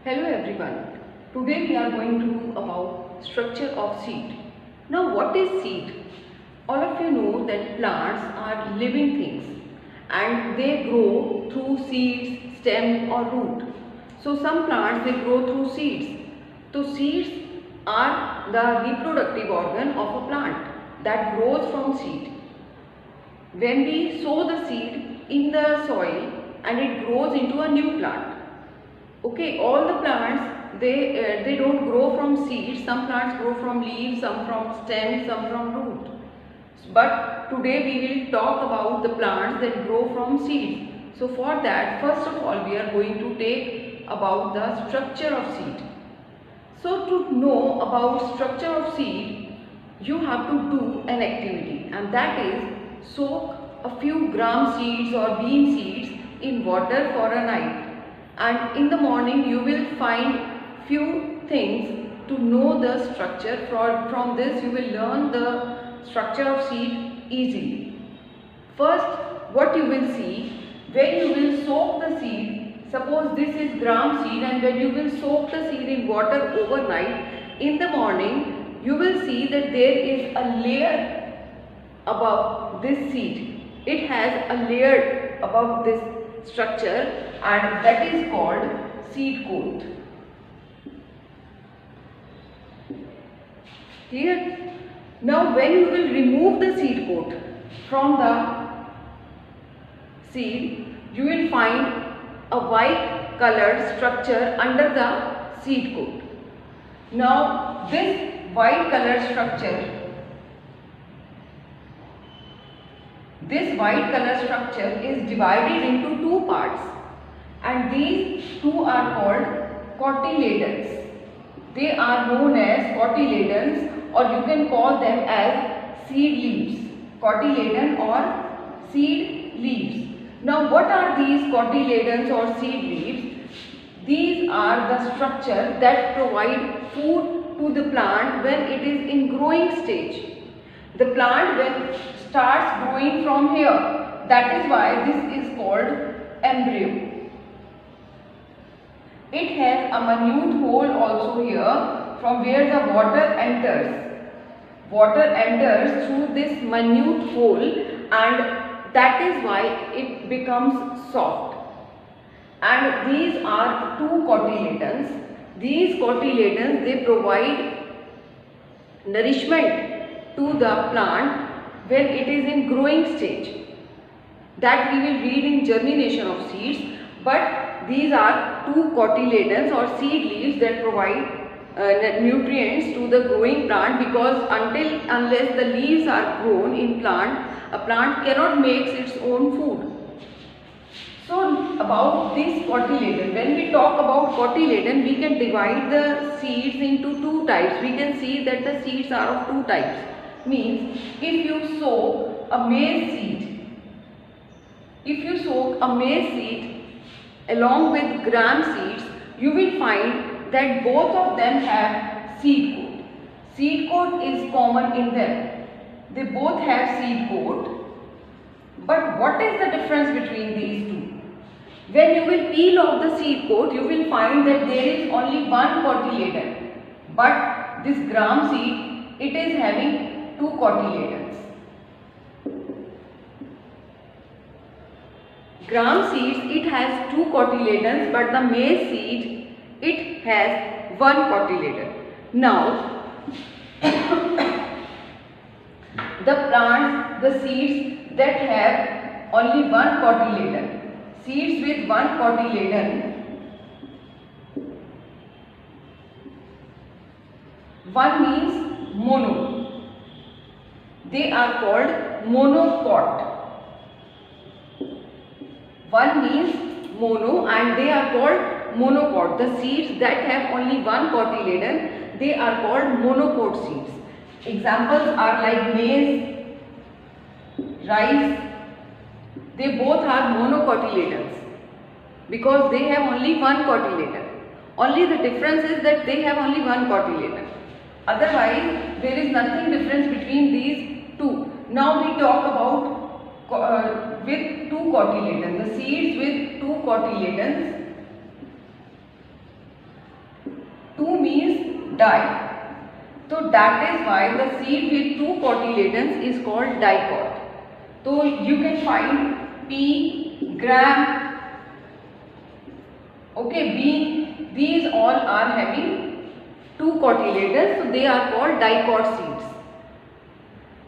Hello everyone. Today we are going to do about structure of seed. Now what is seed? All of you know that plants are living things and they grow through seeds, stem or root. So some plants they grow through seeds. So seeds are the reproductive organ of a plant that grows from seed. When we sow the seed in the soil and it grows into a new plant. Okay, all the plants they don't grow from seeds. Some plants grow from leaves, some from stems, some from root. But today we will talk about the plants that grow from seeds. So for that, first of all, we are going to take about the structure of seed. So to know about structure of seed, you have to do an activity, and that is soak a few gram seeds or bean seeds in water for a night. And in the morning you will find few things to know the structure. From this you will learn the structure of seed easily. First, what you will see, when you will soak the seed, suppose this is gram seed, and when you will soak the seed in water overnight, in the morning you will see that there is a layer above this seed. It has a layer above this structure, and that is called seed coat. Clear? Now when you will remove the seed coat from the seed, you will find a white colored structure under the seed coat. Now this white colored structure is divided into two parts, and these two are called cotyledons. They are known as cotyledons, or you can call them as seed leaves. Cotyledon or seed leaves. Now what are these cotyledons or seed leaves? These are the structure that provide food to the plant when it is in growing stage. The plant when starts growing from here, that is why this is called embryo. It has a minute hole also here from where the water enters. Water enters through this minute hole, and that is why it becomes soft. And these are two cotyledons. These cotyledons they provide nourishment to the plant when it is in growing stage. That we will read in germination of seeds, but these are two cotyledons or seed leaves that provide nutrients to the growing plant, because unless the leaves are grown in plant, a plant cannot make its own food. So about this cotyledon, when we talk about cotyledon, we can divide the seeds into two types. We can see that the seeds are of two types. Means if you sow a maize seed, along with gram seeds, you will find that both of them have seed coat. Seed coat is common in them. They both have seed coat. But what is the difference between these two? When you will peel off the seed coat, you will find that there is only one cotyledon. But this gram seed, it is having two cotyledons. Gram seeds, it has two cotyledons, but the maize seed, it has one cotyledon. Now, the plants, the seeds that have only one cotyledon, seeds with one cotyledon, one means mono. They are called monocot. One means mono and they are called monocot. The seeds that have only one cotyledon, they are called monocot seeds. Examples are like maize, rice. They both are monocotyledons because they have only one cotyledon. Only the difference is that they have only one cotyledon. Otherwise, there is nothing difference between these two. Now we talk about with two cotyledons, the seeds with two cotyledons. means di. So that is why the seed with two cotyledons is called dicot. So you can find pea, gram, okay, bean, these all are having two cotyledons, so they are called dicot seeds.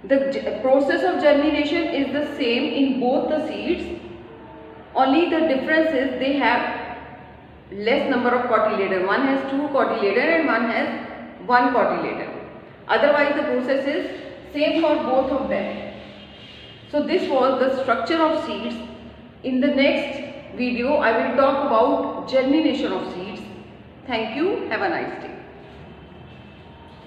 The process of germination is the same in both the seeds, only the difference is they have less number of cotyledon. One has two cotyledon and one has one cotyledon. Otherwise the process is same for both of them. So this was the structure of seeds. In the next video I will talk about germination of seeds. Thank you. Have a nice day.